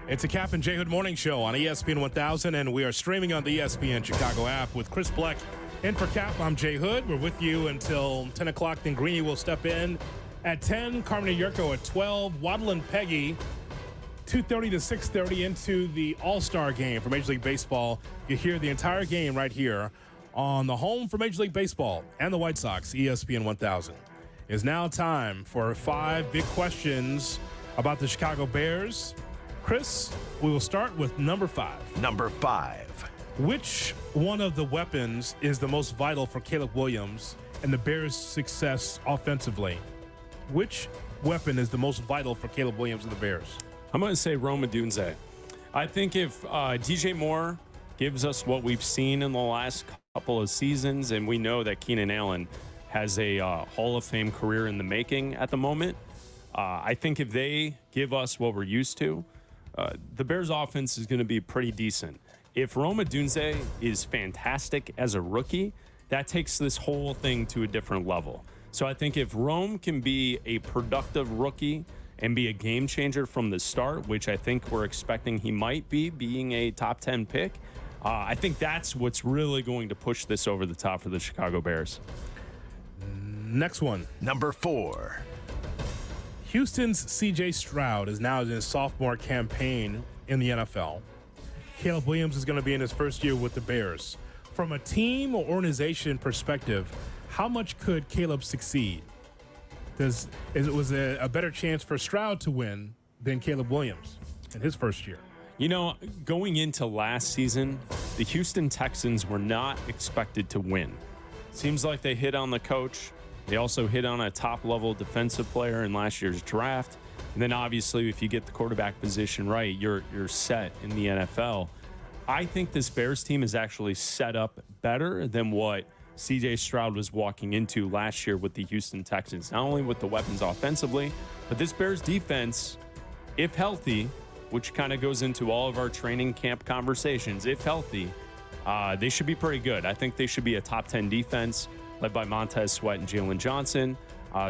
It's a Cap and J Hood Morning Show on ESPN 1000, and we are streaming on the ESPN Chicago app with Chris Bleck in for Cap. I'm Jay Hood. We're with you until 10 o'clock. Then Greeny will step in at 10. Carmen Yurko at 12. Waddle and Peggy, 2:30 to 6:30 into the All-Star game for Major League Baseball. You hear the entire game right here on the home for Major League Baseball and the White Sox, ESPN 1000. It's now time for 5 big questions about the Chicago Bears. Chris, we will start with number 5. Number 5. Which one of the weapons is the most vital for Caleb Williams and the Bears' success offensively? Which weapon is the most vital for Caleb Williams and the Bears? I'm going to say Rome Odunze. I think if DJ Moore gives us what we've seen in the last couple of seasons, and we know that Keenan Allen has a Hall of Fame career in the making at the moment, I think if they give us what we're used to, the Bears offense is going to be pretty decent. If Rome Odunze is fantastic as a rookie, that takes this whole thing to a different level. So I think if Rome can be a productive rookie and be a game changer from the start, which I think we're expecting he might be, being a top 10 pick, I think that's what's really going to push this over the top for the Chicago Bears. Next one. Number 4. Houston's C.J. Stroud is now in his sophomore campaign in the NFL. Caleb Williams is going to be in his first year with the Bears. From a team or organization perspective, how much could Caleb succeed? Was a better chance for Stroud to win than Caleb Williams in his first year? You know, going into last season, the Houston Texans were not expected to win. Seems like they hit on the coach. They also hit on a top-level defensive player in last year's draft. And then obviously, if you get the quarterback position right, you're set in the NFL. I think this Bears team is actually set up better than what C.J. Stroud was walking into last year with the Houston Texans. Not only with the weapons offensively, but this Bears defense, if healthy, which kind of goes into all of our training camp conversations, if healthy, they should be pretty good. I think they should be a top 10 defense led by Montez Sweat and Jalen Johnson.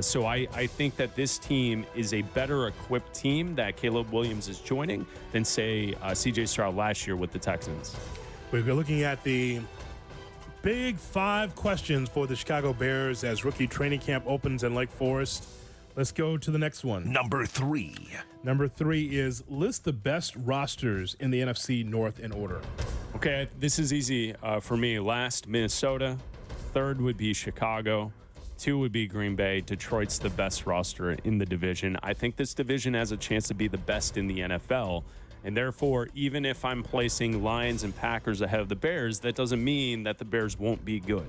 So I think that this team is a better equipped team that Caleb Williams is joining than, say, C.J. Stroud last year with the Texans. We're looking at the big 5 questions for the Chicago Bears as rookie training camp opens in Lake Forest. Let's go to the next one. Number 3. Number 3 is list the best rosters in the NFC North in order. Okay, this is easy for me. Last, Minnesota. 3rd would be Chicago. 2 would be Green Bay. Detroit's the best roster in the division. I think this division has a chance to be the best in the NFL. And therefore, even if I'm placing Lions and Packers ahead of the Bears, that doesn't mean that the Bears won't be good.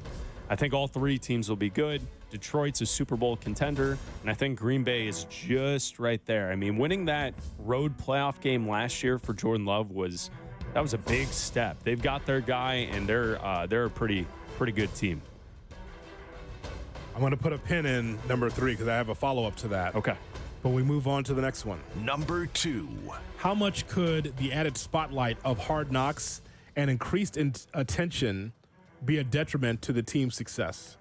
I think all 3 teams will be good. Detroit's a Super Bowl contender, and I think Green Bay is just right there. I mean, winning that road playoff game last year for Jordan Love was a big step. They've got their guy, and they're a pretty good team. I'm going to put a pin in number 3 because I have a follow-up to that. Okay. But we move on to the next one. Number 2. How much could the added spotlight of Hard Knocks and increased attention be a detriment to the team's success?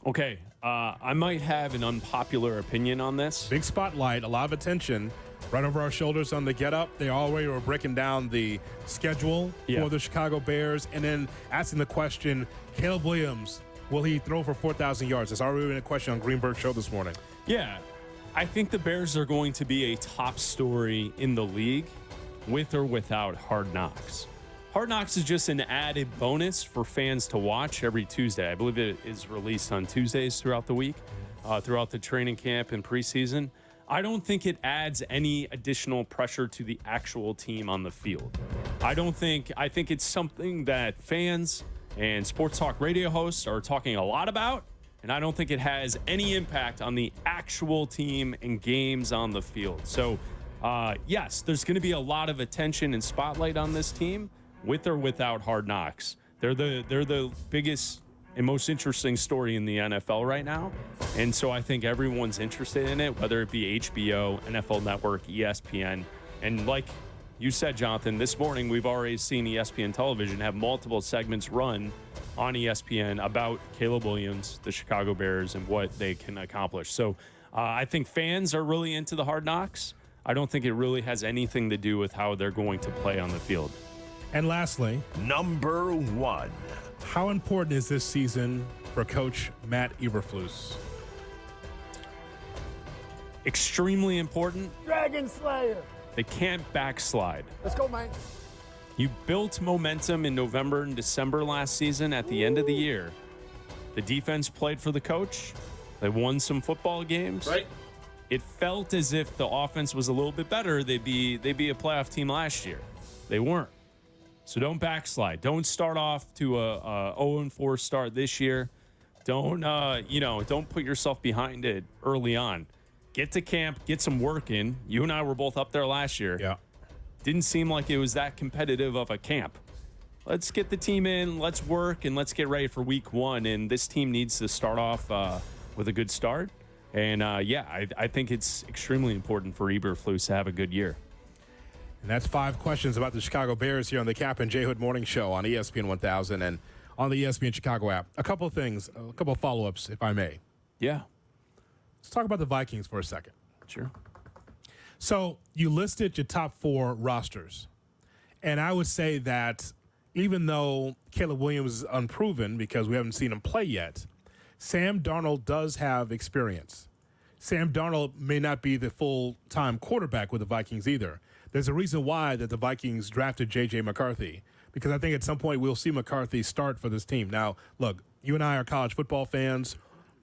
Okay. I might have an unpopular opinion on this. Big spotlight, a lot of attention, right over our shoulders on the get-up. They already were breaking down the schedule for the Chicago Bears and then asking the question, Caleb Williams, will he throw for 4,000 yards? That's already been a question on Greenberg's show this morning. Yeah. I think the Bears are going to be a top story in the league with or without Hard Knocks. Hard Knocks is just an added bonus for fans to watch every Tuesday. I believe it is released on Tuesdays throughout the week, throughout the training camp and preseason. I don't think it adds any additional pressure to the actual team on the field. I think it's something that fans and sports talk radio hosts are talking a lot about, and I don't think it has any impact on the actual team and games on the field. So, yes, there's going to be a lot of attention and spotlight on this team with or without Hard Knocks. They're the biggest and most interesting story in the NFL right now. And so I think everyone's interested in it, whether it be HBO, NFL Network, ESPN. And like you said, Jonathan, this morning we've already seen ESPN television have multiple segments run on ESPN about Caleb Williams, the Chicago Bears, and what they can accomplish. So I think fans are really into the Hard Knocks. I don't think it really has anything to do with how they're going to play on the field. And lastly, Number 1. how important is this season for Coach Matt Eberflus? Extremely important. Dragon Slayer. They can't backslide. Let's go, man. You built momentum in November and December last season at the end of the year. The defense played for the coach. They won some football games. Right. It felt as if the offense was a little bit better. They'd be a playoff team last year. They weren't. So don't backslide. Don't start off to a 0-4 start this year. Don't don't put yourself behind it early on. Get to camp, get some work in. You and I were both up there last year. Yeah. Didn't seem like it was that competitive of a camp. Let's get the team in, let's work, and let's get ready for week 1. And this team needs to start off with a good start. And, I think it's extremely important for Eberflus to have a good year. And that's 5 questions about the Chicago Bears here on the Cap and J. Hood Morning Show on ESPN 1000 and on the ESPN Chicago app. A couple of things, a couple of follow-ups, if I may. Yeah, Let's talk about the Vikings for a second. sure. So you listed your top 4 rosters. And I would say that even though Caleb Williams is unproven because we haven't seen him play yet, Sam Darnold does have experience. Sam Darnold may not be the full-time quarterback with the Vikings either. There's a reason why that the Vikings drafted J.J. McCarthy, because I think at some point we'll see McCarthy start for this team. Now, look, you and I are college football fans.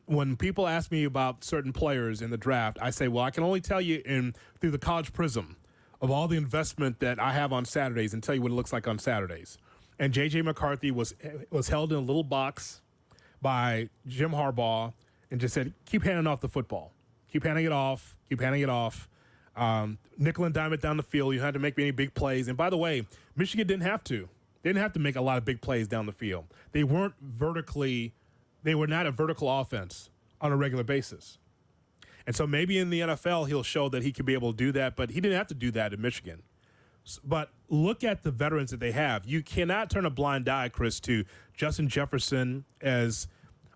When people ask me about certain players in the draft, I say, well, I can only tell you through the college prism of all the investment that I have on Saturdays and tell you what it looks like on Saturdays. And J.J. McCarthy was held in a little box by Jim Harbaugh and just said, keep handing off the football. Keep handing it off. Keep handing it off. Nickel and dime it down the field. You had to make any big plays. And by the way, Michigan didn't have to. They didn't have to make a lot of big plays down the field. They were not a vertical offense on a regular basis. And so maybe in the NFL he'll show that he could be able to do that, but he didn't have to do that in Michigan. But look at the veterans that they have. You cannot turn a blind eye, Chris, to Justin Jefferson as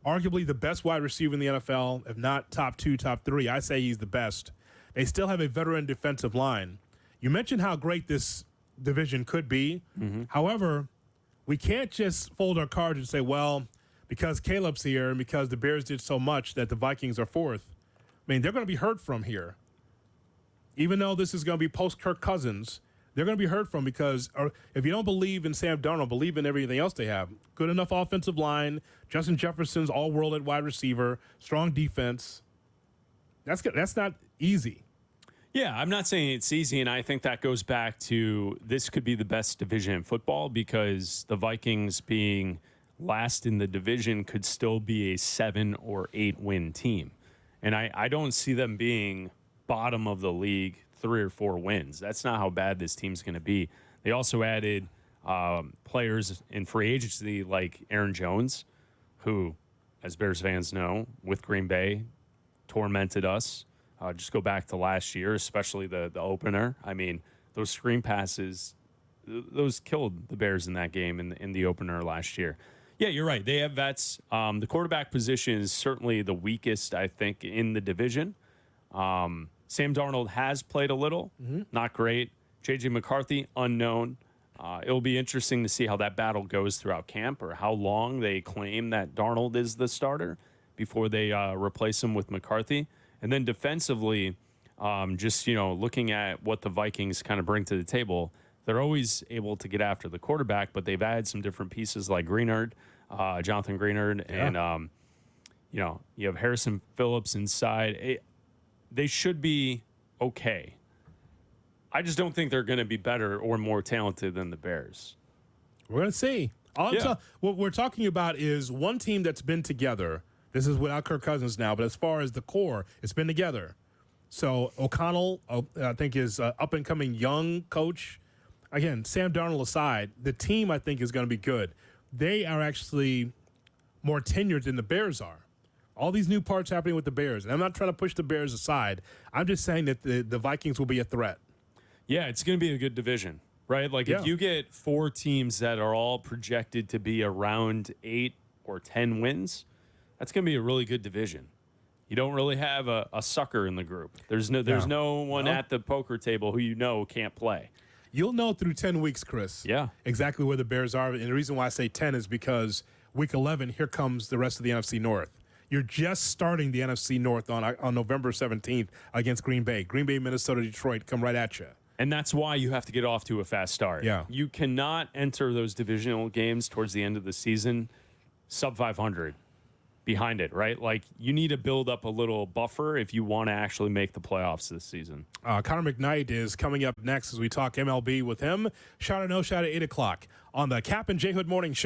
arguably the best wide receiver in the NFL, if not top 2, top 3. I say he's the best. They still have a veteran defensive line. You mentioned how great this division could be. Mm-hmm. However, we can't just fold our cards and say, well, because Caleb's here and because the Bears did so much that the Vikings are 4th. I mean, they're going to be heard from here. Even though this is going to be post-Kirk Cousins, they're going to be heard from because if you don't believe in Sam Darnold, believe in everything else they have. Good enough offensive line, Justin Jefferson's all-world at wide receiver, strong defense. That's good. That's not easy. Yeah, I'm not saying it's easy, and I think that goes back to this could be the best division in football because the Vikings being last in the division could still be a 7 or 8 win team. And I don't see them being bottom of the league 3 or 4 wins. That's not how bad this team's going to be. They also added players in free agency like Aaron Jones, who, as Bears fans know, with Green Bay, tormented us. Just go back to last year, especially the opener. I mean, those screen passes, those killed the Bears in that game in the opener last year. Yeah, you're right. They have vets. The quarterback position is certainly the weakest, I think, in the division. Sam Darnold has played a little, not great. J.J. McCarthy, unknown. It'll be interesting to see how that battle goes throughout camp or how long they claim that Darnold is the starter before they replace him with McCarthy. And then defensively, just, looking at what the Vikings kind of bring to the table, they're always able to get after the quarterback, but they've added some different pieces like Greenard, Jonathan Greenard, and, you have Harrison Phillips inside. They should be okay. I just don't think they're going to be better or more talented than the Bears. We're going to see. What we're talking about is one team that's been together. This is without Kirk Cousins now, but as far as the core, it's been together. So O'Connell, I think, is an up-and-coming young coach. Again, Sam Darnold aside, the team, I think, is going to be good. They are actually more tenured than the Bears are. All these new parts happening with the Bears. And I'm not trying to push the Bears aside. I'm just saying that the Vikings will be a threat. Yeah, it's going to be a good division, right? Like, if you get 4 teams that are all projected to be around 8 or 10 wins, that's going to be a really good division. You don't really have a sucker in the group. There's no one at the poker table who can't play. You'll know through 10 weeks, Chris. Yeah. Exactly where the Bears are. And the reason why I say 10 is because week 11, here comes the rest of the NFC North. You're just starting the NFC North on November 17th against Green Bay. Green Bay, Minnesota, Detroit come right at you. And that's why you have to get off to a fast start. Yeah. You cannot enter those divisional games towards the end of the season sub 500 behind it, right? Like, you need to build up a little buffer if you want to actually make the playoffs this season. Connor McKnight is coming up next as we talk MLB with him. Shot or no shot at 8 o'clock on the Cap and J Hood Morning Show.